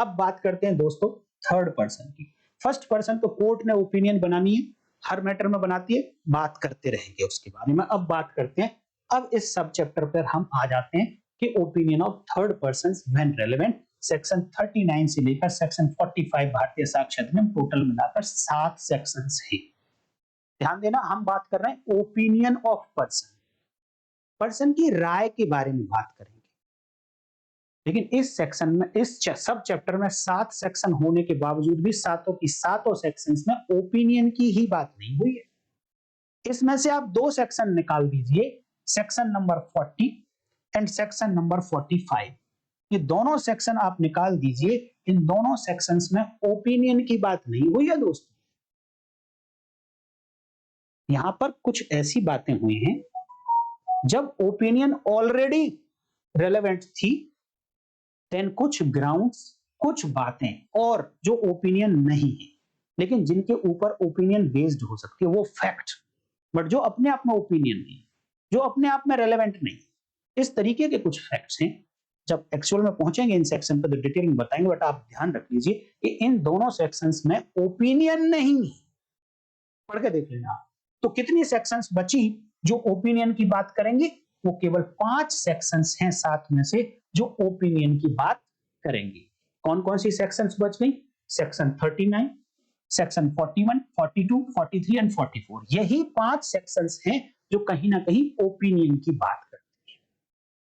अब बात करते हैं दोस्तों थर्ड पर्सन की। फर्स्ट पर्सन तो कोर्ट ने ओपिनियन बनानी है, हर मैटर में बनाती है, बात करते रहेंगे उसके बारे में। अब बात करते हैं, अब इस सब चैप्टर पर हम आ जाते हैं कि opinion of third person when relevant. Section 39 से लेकर सेक्शन 45 भारतीय साक्ष्य अधिनियम, टोटल मिलाकर 7 सेक्शंस हैं। ध्यान देना, हम बात कर रहे हैं ओपिनियन ऑफ पर्सन, पर्सन की राय के बारे में बात करेंगे। लेकिन इस सेक्शन में, इस सब चैप्टर में 7 सेक्शन होने के बावजूद भी सातों की सातों सेक्शंस में ओपिनियन की ही बात नहीं हुई है। इसमें से आप 2 सेक्शन निकाल दीजिए, section number 40 and section number 45। ये दोनों सेक्शन आप निकाल दीजिए, इन दोनों सेक्शंस में ओपिनियन की बात नहीं हुई है दोस्तों। यहां पर कुछ ऐसी बातें हुई हैं जब ओपिनियन ऑलरेडी रेलेवेंट थी, देन कुछ ग्राउंड्स, कुछ बातें और जो ओपिनियन नहीं है लेकिन जिनके ऊपर ओपिनियन बेस्ड हो सकती है, वो फैक्ट, बट जो अपने आप में ओपिनियन नहीं, जो अपने आप में रेलेवेंट नहीं, इस तरीके के कुछ फैक्ट्स हैं। जब एक्चुअल में पहुंचेंगे इन सेक्शन पर तो डिटेल में बताएंगे, बट आप ध्यान रख लीजिए कि इन दोनों सेक्शंस में ओपिनियन नहीं है। पढ़ के देख लेना। तो कितनी सेक्शंस बची जो ओपिनियन की बात करेंगे? वो केवल 5 सेक्शंस हैं 7 में से जो ओपिनियन की बात करेंगे। कौन कौन सी सेक्शंस बच गई? Section 39, section 41, 42, 43 and 44। यही 5 सेक्शंस हैं जो कहीं ना कहीं ओपिनियन की बात करते हैं।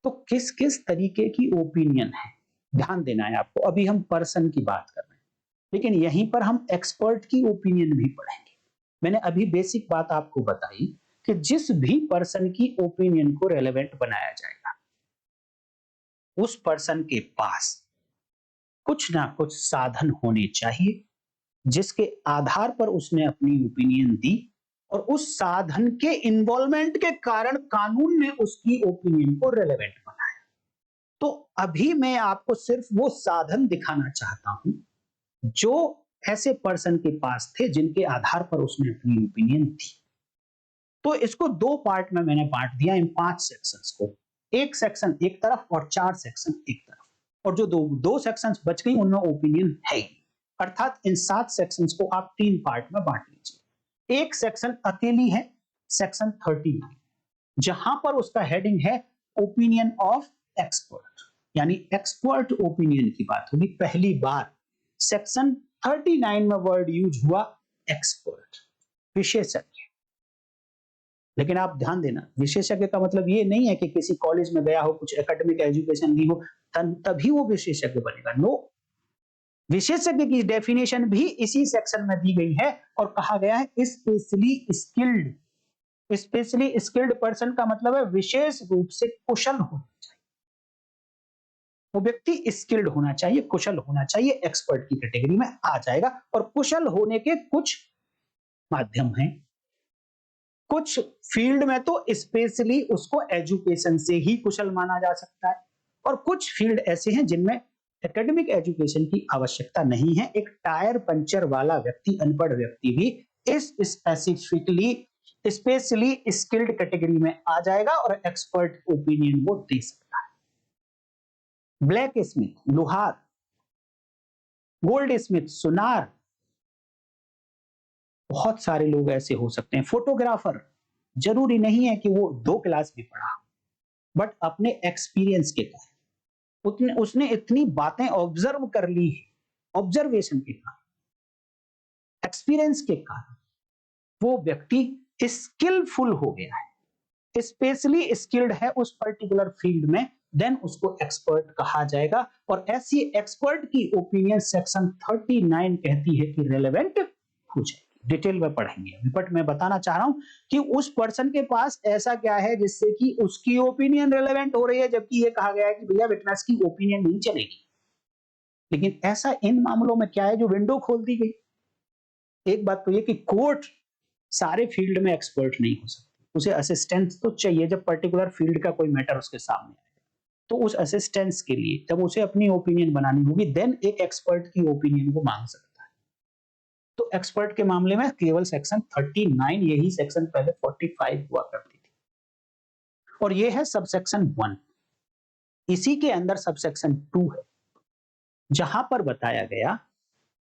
तो किस किस तरीके की ओपिनियन है, ध्यान देना है आपको। अभी हम पर्सन की बात कर रहे हैं, लेकिन यहीं पर हम एक्सपर्ट की ओपिनियन भी पढ़ेंगे। मैंने अभी बेसिक बात आपको बताई कि जिस भी पर्सन की ओपिनियन को रेलेवेंट बनाया जाएगा, उस पर्सन के पास कुछ ना कुछ साधन होने चाहिए जिसके आधार पर उसने अपनी ओपिनियन दी, और उस साधन के इन्वॉल्वमेंट के कारण कानून ने उसकी ओपिनियन को रेलेवेंट बनाया। तो अभी मैं आपको सिर्फ वो साधन दिखाना चाहता हूं जो ऐसे पर्सन के पास थे जिनके आधार पर उसने अपनी ओपिनियन दी। तो इसको 2 पार्ट में मैंने बांट दिया इन 5 सेक्शंस को, एक सेक्शन एक तरफ और 4 सेक्शन एक तरफ, और जो दो सेक्शंस बच गई उनमें ओपिनियन है ही। अर्थात इन 7 सेक्शंस को आप 3 पार्ट में बांट लीजिए। एक सेक्शन अकेली है, सेक्शन 39, जहां पर उसका हेडिंग है ओपिनियन ऑफ एक्सपर्ट, यानी एक्सपर्ट ओपिनियन की बात होगी। पहली बार सेक्शन 39 में वर्ड यूज हुआ एक्सपर्ट, विशेषज्ञ। लेकिन आप ध्यान देना, विशेषज्ञ का मतलब ये नहीं है कि किसी कॉलेज में गया हो, कुछ एकेडमिक एजुकेशन ली हो तभी वो विशेषज्ञ बनेगा। नो, विशेषज्ञ की डेफिनेशन भी इसी सेक्शन में दी गई है और कहा गया है specially skilled. Specially skilled person का मतलब है विशेष रूप से कुशल होना चाहिए, वो व्यक्ति स्किल्ड होना चाहिए, कुशल होना चाहिए, एक्सपर्ट की कैटेगरी में आ जाएगा। और कुशल होने के कुछ माध्यम हैं, कुछ फील्ड में तो स्पेशली उसको एजुकेशन से ही कुशल माना जा सकता है, और कुछ फील्ड ऐसे हैं जिनमें एकेडमिक एजुकेशन की आवश्यकता नहीं है। एक टायर पंचर वाला व्यक्ति, अनपढ़ व्यक्ति भी इस स्पेशली स्किल्ड कैटेगरी में आ जाएगा और एक्सपर्ट ओपिनियन वो दे सकता है। ब्लैक स्मिथ लोहार, गोल्ड स्मिथ सुनार, बहुत सारे लोग ऐसे हो सकते हैं। फोटोग्राफर, जरूरी नहीं है कि वो 2 क्लास भी पढ़ा, बट अपने एक्सपीरियंस के कारण उसने इतनी बातें ऑब्जर्व कर ली है, ऑब्जर्वेशन के कारण, एक्सपीरियंस के कारण वो व्यक्ति स्किलफुल हो गया है, स्पेशली स्किल्ड है उस पर्टिकुलर फील्ड में, देन उसको एक्सपर्ट कहा जाएगा। और ऐसी एक्सपर्ट की ओपिनियन सेक्शन 39 कहती है कि रेलेवेंट हो जाएगी। डिटेल में पढ़ेंगे, बट मैं बताना चाह रहा हूं कि उस पर्सन के पास ऐसा क्या है जिससे कि उसकी ओपिनियन रेलेवेंट हो रही है, जबकि ये कहा गया है कि भैया विटनेस की ओपिनियन नहीं चलेगी। लेकिन ऐसा इन मामलों में क्या है जो विंडो खोल दी गई? एक बात तो ये कि कोर्ट सारे फील्ड में एक्सपर्ट नहीं हो सकती, उसे असिस्टेंस तो चाहिए जब पर्टिकुलर फील्ड का कोई मैटर उसके सामने आए। तो उस असिस्टेंस के लिए जब उसे अपनी ओपिनियन बनानी होगी, देन एक एक्सपर्ट की ओपिनियन को मांग सकता है। तो एक्सपर्ट के मामले में केवल सेक्शन 39, यही सेक्शन पहले 45 हुआ करती थी। और ये है सबसेक्शन 1, इसी के अंदर सबसेक्शन 2 है। जहां पर बताया गया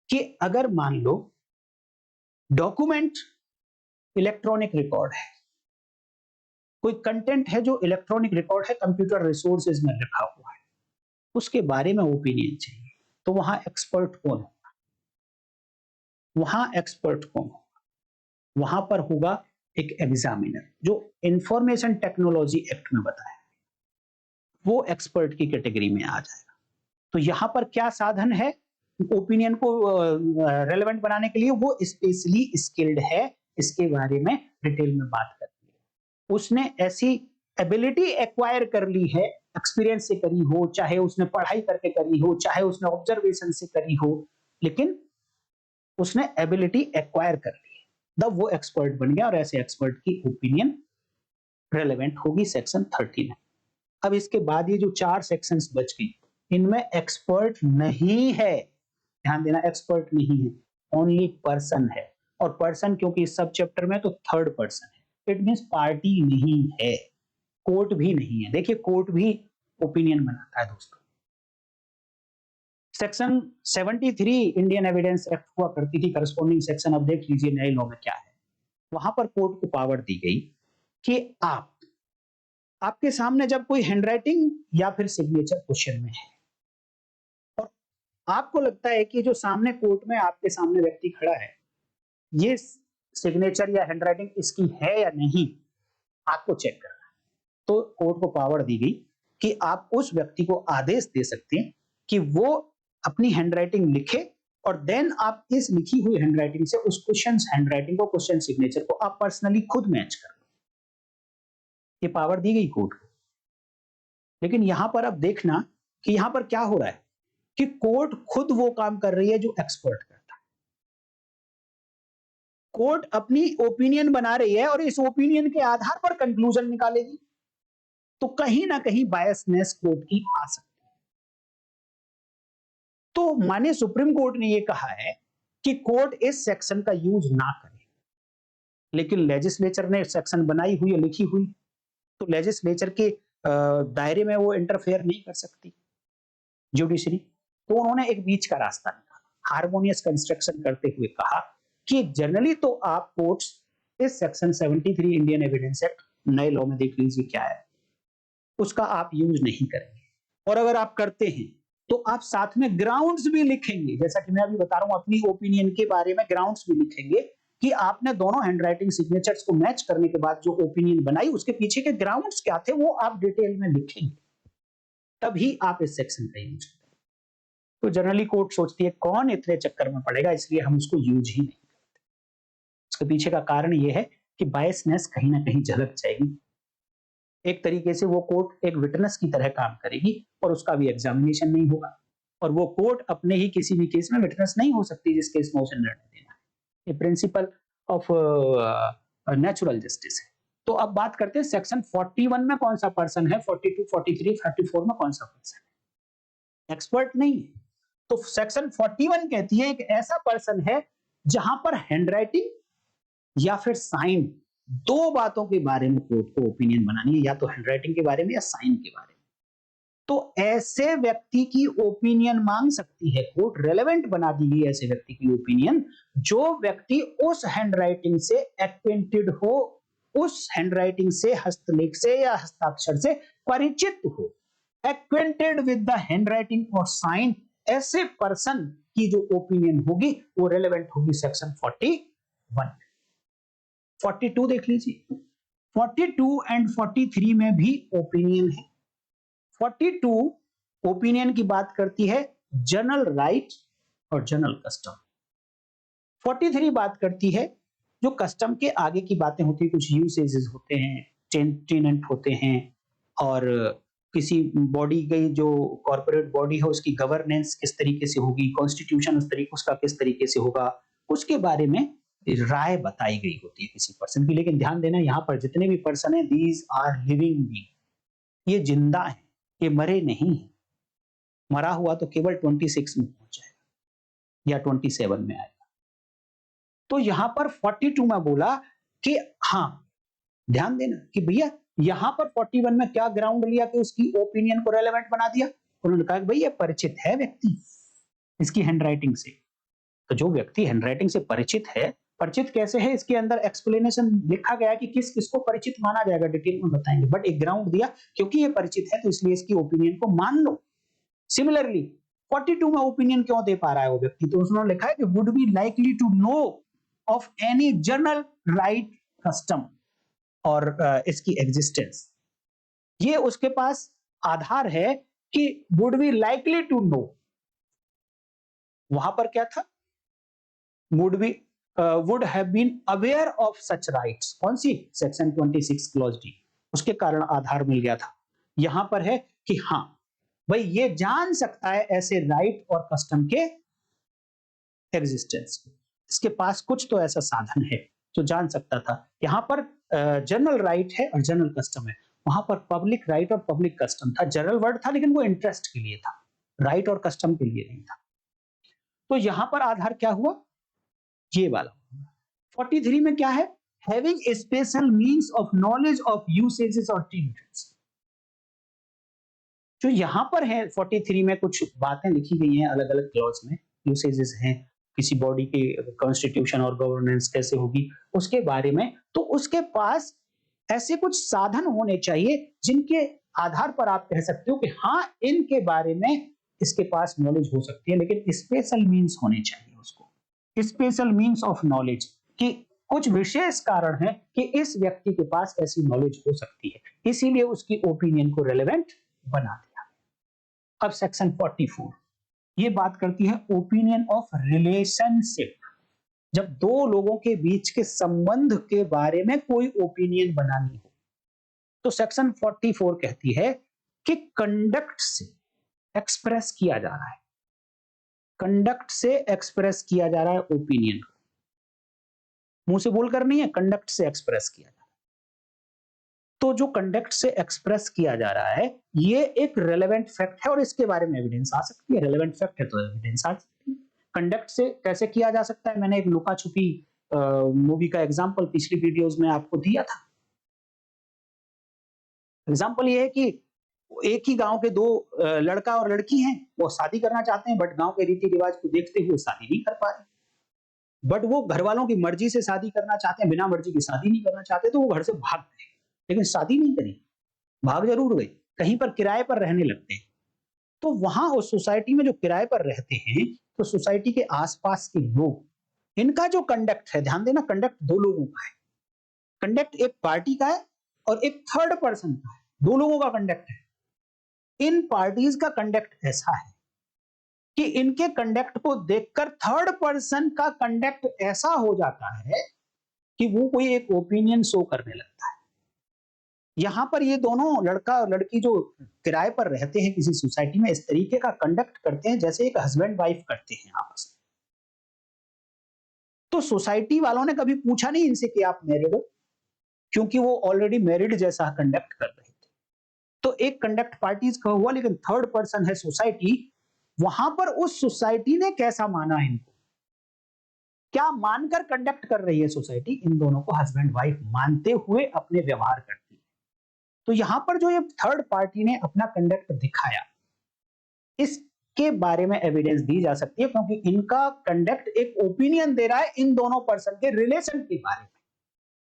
कि अगर मान लो डॉक्यूमेंट इलेक्ट्रॉनिक रिकॉर्ड है, कोई कंटेंट है जो इलेक्ट्रॉनिक रिकॉर्ड है, कंप्यूटर रिसोर्सेज में रखा हुआ है, उसके बारे में ओपिनियन चाहिए, तो वहां एक्सपर्ट कौन होगा? वहां एक्सपर्ट कौन होगा? वहां पर होगा एक एग्जामिनर, जो इंफॉर्मेशन टेक्नोलॉजी एक्ट में बताया, वो एक्सपर्ट की कैटेगरी में आ जाएगा। तो यहां पर क्या साधन है ओपिनियन को रेलेवेंट बनाने के लिए? वो स्पेशली स्किल्ड है, इसके बारे में डिटेल में बात करती है। उसने ऐसी एबिलिटी एक्वायर कर ली है, एक्सपीरियंस से करी हो, चाहे उसने पढ़ाई करके करी हो, चाहे उसने ऑब्जर्वेशन से करी हो, लेकिन उसने एबिलिटी एक्वायर कर ली है, तब वो एक्सपर्ट बन गया और ऐसे एक्सपर्ट की ओपिनियन रेलेवेंट होगी सेक्शन 13 में। अब इसके बाद ये जो 4 सेक्शंस बच गई, इनमें एक्सपर्ट नहीं है, ध्यान देना, एक्सपर्ट नहीं है, ओनली पर्सन है। और पर्सन क्योंकि इस सब चैप्टर में तो थर्ड पर्सन है, इट मींस पार्टी नहीं है, कोर्ट भी नहीं है। देखिए कोर्ट भी ओपिनियन बनाता है दोस्तों। सेक्शन 73 इंडियन एविडेंस एक्ट हुआ करती थी, करस्पॉन्डिंग सेक्शन अब देख लीजिए नए लॉ में क्या है। वहां पर कोर्ट को पावर दी गई कि आपके सामने जब कोई हैंडराइटिंग या फिर सिग्नेचर क्वेश्चन में है और आपको लगता है कि जो सामने कोर्ट में आपके सामने व्यक्ति खड़ा है, ये सिग्नेचर या हैंडराइटिंग इसकी है या नहीं, आपको चेक करना है। तो कोर्ट को पावर दी गई कि आप उस व्यक्ति को आदेश दे सकते हैं कि वो अपनी हैंडराइटिंग लिखे और देन आप इस लिखी हुई हैंडराइटिंग से उस क्वेश्चन हैंडराइटिंग को, क्वेश्चन सिग्नेचर को आप पर्सनली खुद मैच कर लो। ये पावर दी गई कोर्ट को। लेकिन यहां पर अब देखना कि यहां पर क्या हो रहा है कि कोर्ट खुद वो काम कर रही है जो एक्सपर्ट करता है। कोर्ट अपनी ओपिनियन बना रही है और इस ओपिनियन के आधार पर कंक्लूजन निकालेगी, तो कहीं ना कहीं बायसनेस कोर्ट की आ सकती है। तो माननीय सुप्रीम कोर्ट ने ये कहा है कि कोर्ट इस सेक्शन का यूज ना करे, लेकिन लेजिस्लेचर ने सेक्शन बनाई हुई है, लिखी हुई, तो लेजिस्लेचर के दायरे में वो इंटरफेयर नहीं कर सकती जुडिशरी। तो उन्होंने एक बीच का रास्ता निकाला, हार्मोनियस कंस्ट्रक्शन करते हुए कहा कि जनरली तो आप कोर्ट्स इस सेक्शन 73 इंडियन एविडेंस एक्ट नए लॉ में देख लीजिए क्या है, उसका आप यूज नहीं करेंगे, और अगर आप करते हैं तो आप साथ में ग्राउंड्स भी लिखेंगे, जैसा कि मैं अभी बता रहा हूं अपनी ओपिनियन के बारे में, ग्राउंड्स भी लिखेंगे कि आपने दोनों हैंडराइटिंग सिग्नेचर्स को मैच करने के बाद जो ओपिनियन बनाई उसके पीछे के ग्राउंड्स क्या थे वो आप डिटेल में लिखेंगे, तभी आप इस सेक्शन का यूज करें। तो जनरली कोर्ट सोचती है कौन इतने चक्कर में पड़ेगा, इसलिए हम उसको यूज ही नहीं करते। इसके पीछे का कारण यह है कि बायसनेस कहीं ना कहीं झलक जाएगी। एक तरीके से वो कोर्ट एक विटनेस की तरह काम करेगी और उसका भी एग्जामिनेशन नहीं होगा, और वो कोर्ट अपने ही किसी भी केस में विटनेस नहीं हो सकती जिस केस में उसे निर्णय देना है। ये प्रिंसिपल ऑफ नेचुरल जस्टिस है। तो अब बात करते हैं सेक्शन 41 में कौन सा पर्सन है, 42, 43, 34 में कौन सा पर्सन है? एक्सपर्ट नहीं है। तो सेक्शन 41 कहती है एक ऐसा पर्सन है जहां पर हैंडराइटिंग या फिर साइन, दो बातों के बारे में कोर्ट को ओपिनियन बनानी है, या तो हैंडराइटिंग के बारे में या साइन के बारे में। तो ऐसे व्यक्ति की ओपिनियन मांग सकती है कोर्ट, रेलेवेंट बना दी गई ऐसे व्यक्ति की ओपिनियन जो व्यक्ति उस हैंडराइटिंग से एक्वेंटेड हो, उस हैंडराइटिंग से, हस्तलेख से या हस्ताक्षर से परिचित हो। एक्वेंटेड विद द हैंडराइटिंग और साइन, ऐसे पर्सन की जो ओपिनियन होगी वो रेलेवेंट होगी सेक्शन 41। 42 देख लीजिए, 42 एंड 43 में भी ओपिनियन है। 42 ओपिनियन की बात करती है जनरल राइट और जनरल कस्टम। 43 बात करती है जो कस्टम के आगे की बातें होती है, कुछ यूसेजेस होते हैं, टेनेंट होते हैं, और किसी बॉडी की जो कॉर्पोरेट बॉडी है उसकी गवर्नेंस किस तरीके से होगी, कॉन्स्टिट्यूशन उस तरीके उसका किस तरीके से होगा, उसके बारे में राय बताई गई होती है किसी पर्सन की। लेकिन ध्यान देना यहाँ पर जितने भी पर्सन है दीज आर लिविंग बीइंग, ये जिंदा है, ये मरे नहीं है। मरा हुआ तो केवल 26 में पहुंच जाएगा या 27 में आएगा। तो यहां पर 42 में बोला कि हाँ, ध्यान देना कि भैया यहां पर 41 में क्या ग्राउंड लिया कि उसकी ओपिनियन को रेलेवेंट बना दिया। उन्होंने कहा कि भाई ये परिचित है व्यक्ति, इसकी हैंडराइटिंग से। तो जो व्यक्ति हैंडराइटिंग से परिचित है, परिचित कैसे है इसके अंदर एक्सप्लेनेशन लिखा गया कि किस किसको परिचित माना जाएगा, डिटेल में बताएंगे, बट एक ग्राउंड दिया क्योंकि ये परिचित है तो इसलिए इसकी ओपिनियन को मान लो। सिमिलरली 42 में ओपिनियन क्यों दे पा रहा है वो व्यक्ति, तो उसने लिखा है कि would be likely to know of any general right custom और इसकी एग्जिस्टेंस। ये उसके पास आधार है कि would be likely to know. वहां पर क्या था, would be would have been aware of such rights, कौन सी, सेक्शन 26 क्लॉज डी, उसके कारण आधार मिल गया था। यहां पर है कि हाँ भाई ये जान सकता है ऐसे राइट और कस्टम के एग्जिस्टेंस, इसके पास कुछ तो ऐसा साधन है जो जान सकता था। यहां पर जनरल राइट है और जनरल कस्टम है, वहां पर पब्लिक राइट और पब्लिक कस्टम था। जनरल वर्ड था लेकिन वो इंटरेस्ट के लिए था, राइट और कस्टम के लिए नहीं था। तो यहां पर आधार क्या हुआ, ये वाला। 43 में क्या है, having a special means of knowledge of usages और ट्रीटमेंट्स। जो यहां पर है 43 में कुछ बातें लिखी गई हैं अलग अलग क्लॉज में, यूसेजेस हैं, किसी बॉडी के कॉन्स्टिट्यूशन और गवर्नेंस कैसे होगी उसके बारे में, तो उसके पास ऐसे कुछ साधन होने चाहिए जिनके आधार पर आप कह सकते हो कि हाँ इनके बारे में इसके पास नॉलेज हो सकती है, लेकिन स्पेशल मींस होने चाहिए उसको, स्पेशल मींस ऑफ नॉलेज, कि कुछ विशेष कारण है कि इस व्यक्ति के पास ऐसी नॉलेज हो सकती है, इसीलिए उसकी ओपिनियन को रेलेवेंट बना दिया। अब सेक्शन 44 ये बात करती है ओपिनियन ऑफ रिलेशनशिप, जब दो लोगों के बीच के संबंध के बारे में कोई ओपिनियन बनानी हो, तो सेक्शन 44 कहती है कि कंडक्ट से एक्सप्रेस किया जा रहा है, कंडक्ट से एक्सप्रेस किया जा रहा है ओपिनियन, मुंह से बोलकर नहीं है, कंडक्ट से एक्सप्रेस किया जा रहा है। तो जो कंडक्ट से एक्सप्रेस किया जा रहा है ये एक रेलेवेंट फैक्ट है और इसके बारे में एविडेंस आ सकती है, रेलेवेंट फैक्ट है तो एविडेंस आ सकती है। कंडक्ट से कैसे किया जा सकता है, मैंने एक लुका छुपी मूवी का एग्जांपल पिछली वीडियोस में आपको दिया था। एग्जांपल ये है कि एक ही गांव के दो लड़का और लड़की हैं, वो शादी करना चाहते हैं बट गांव के रीति रिवाज को देखते हुए शादी नहीं कर पा रहे, बट वो घर वालों की मर्जी से शादी करना चाहते हैं, बिना मर्जी की शादी नहीं करना चाहते, तो वो घर से भाग गए, लेकिन शादी नहीं करी, भाग जरूर गए, कहीं पर किराए पर रहने लगते हैं। तो वहां उस सोसाइटी में जो किराए पर रहते हैं, तो सोसाइटी के आसपास के लोग, इनका जो कंडक्ट है, ध्यान देना कंडक्ट दो लोगों का है, कंडक्ट एक पार्टी का है और एक थर्ड पर्सन का है, दो लोगों का कंडक्ट है। इन पार्टीज का कंडक्ट ऐसा है कि इनके कंडक्ट को देखकर थर्ड पर्सन का कंडक्ट ऐसा हो जाता है कि वो कोई एक ओपिनियन शो करने लगता है। यहां पर ये दोनों लड़का और लड़की जो किराए पर रहते हैं किसी सोसाइटी में, इस तरीके का कंडक्ट करते हैं जैसे एक हस्बैंड वाइफ करते हैं आपस में। तो सोसाइटी वालों ने कभी पूछा नहीं इनसे कि आप मैरिड हो, क्योंकि वो ऑलरेडी मैरिड जैसा कंडक्ट कर रहे थे। तो एक कंडक्ट पार्टीज का हुआ, लेकिन थर्ड पर्सन है सोसाइटी, वहां पर उस सोसाइटी ने कैसा माना इनको, क्या मानकर कंडक्ट कर रही है सोसाइटी, इन दोनों को हस्बैंड वाइफ मानते हुए अपने व्यवहार करती है। तो यहां पर जो ये थर्ड पार्टी ने अपना कंडक्ट दिखाया, इसके बारे में एविडेंस दी जा सकती है, क्योंकि इनका कंडक्ट एक ओपिनियन दे रहा है इन दोनों पर्सन के रिलेशन के बारे में,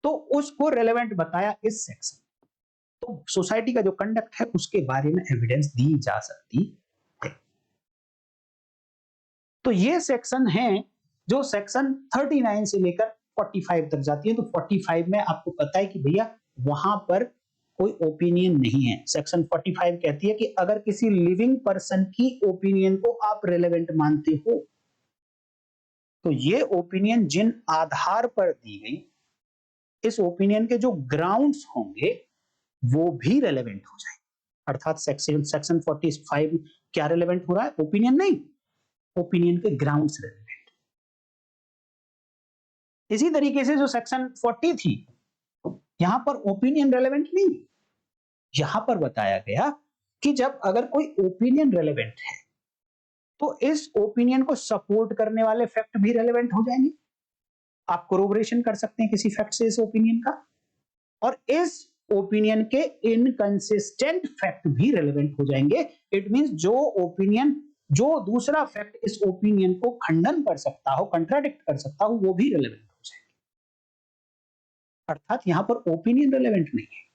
तो उसको रेलेवेंट बताया इस सेक्शन। तो सोसाइटी का जो कंडक्ट है उसके बारे में एविडेंस दी जा सकती है। तो ये सेक्शन है जो सेक्शन 39 से लेकर 45 तक जाती है। तो 45 में आपको पता है कि भैया वहां पर कोई ओपिनियन नहीं है। सेक्शन 45 कहती है कि अगर किसी लिविंग पर्सन की ओपिनियन को आप रेलेवेंट मानते हो, तो ये ओपिनियन जिन आधार पर दी गई, इस ओपिनियन के जो ग्राउंड्स होंगे वो भी रेलेवेंट हो जाए। अर्थात सेक्शन 45 क्या रेलेवेंट हो रहा है, ओपिनियन नहीं, ओपिनियन के ग्राउंड्स रेलेवेंट। इसी तरीके से जो सेक्शन 40 थी, यहां पर ओपिनियन रेलेवेंट नहीं, यहां पर बताया गया कि जब अगर कोई ओपिनियन रेलेवेंट है तो इस ओपिनियन को सपोर्ट करने वाले फैक्ट भी रेलेवेंट हो जाएंगे। आप कोरोबोरेशन कर सकते हैं किसी फैक्ट से इस ओपिनियन का, और इस ओपिनियन के इनकंसिस्टेंट फैक्ट भी रेलेवेंट हो जाएंगे। इट मींस जो ओपिनियन जो दूसरा फैक्ट इस ओपिनियन को खंडन कर सकता हो, कंट्राडिक्ट कर सकता हो, वो भी रेलेवेंट हो जाएगी। अर्थात यहां पर ओपिनियन रेलेवेंट नहीं है।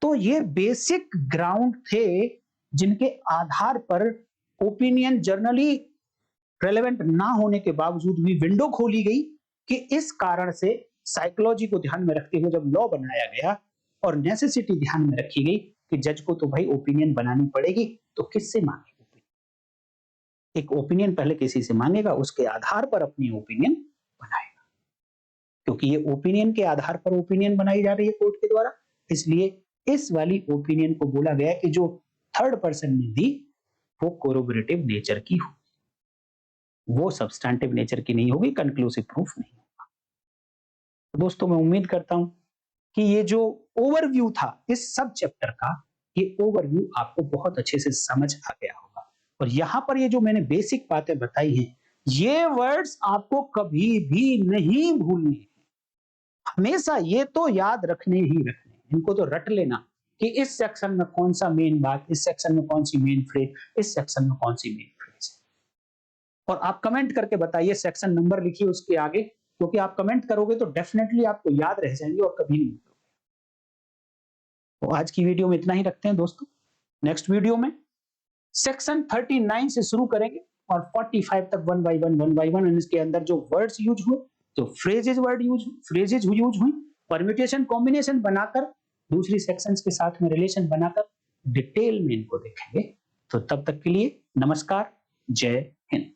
तो ये बेसिक ग्राउंड थे जिनके आधार पर ओपिनियन जर्नली रेलेवेंट ना होने के बावजूद भी विंडो खोली गई कि इस कारण से साइकोलॉजी को ध्यान में रखते हुए जब लॉ बनाया गया और नेसेसिटी ध्यान में रखी गई कि जज को तो भाई ओपिनियन बनानी पड़ेगी, तो किससे मांगे ओपिनियन? एक ओपिनियन पहले किसी से मांगेगा, उसके आधार पर अपनी ओपिनियन बनाएगा। क्योंकि ये ओपिनियन के आधार पर ओपिनियन बनाई जा रही है कोर्ट के द्वारा, इसलिए इस वाली ओपिनियन को बोला गया कि जो थर्ड पर्सन ने दी वो कोरोबोरेटिव नेचर की हो, वो सब्सटैंटिव नेचर की नहीं होगी, कंक्लूसिव प्रूफ नहीं होगा। दोस्तों, मैं उम्मीद करता हूं कि ये जो ओवरव्यू था इस सब चैप्टर का, ये ओवरव्यू आपको बहुत अच्छे से समझ आ गया होगा। और यहां पर ये जो मैंने बेसिक बातें बताई हैं, ये वर्ड्स आपको कभी भी नहीं भूलने हैं। हमेशा ये तो याद रखने ही रखने, इनको तो रट लेना कि इस सेक्शन में कौन सा मेन बात, इस सेक्शन में कौन सी मेन फ्रेज, इस सेक्शन में कौन सी मेन फ्रेज है। और आप कमेंट करके बताइए, सेक्शन नंबर लिखिए उसके आगे, क्योंकि आप कमेंट करोगे तो डेफिनेटली आपको याद रह जाएंगे और कभी नहीं भूलोगे। तो आज की वीडियो में इतना ही रखते हैं दोस्तों। नेक्स्ट वीडियो में सेक्शन 39 से शुरू करेंगे और 45 तक वन बाय वन इसके अंदर जो वर्ड्स यूज हुए, जो फ्रेजेज यूज हुई, परम्यूटेशन कॉम्बिनेशन बनाकर दूसरी सेक्शंस के साथ में रिलेशन बनाकर डिटेल में इनको देखेंगे। तो तब तक के लिए नमस्कार, जय हिंद।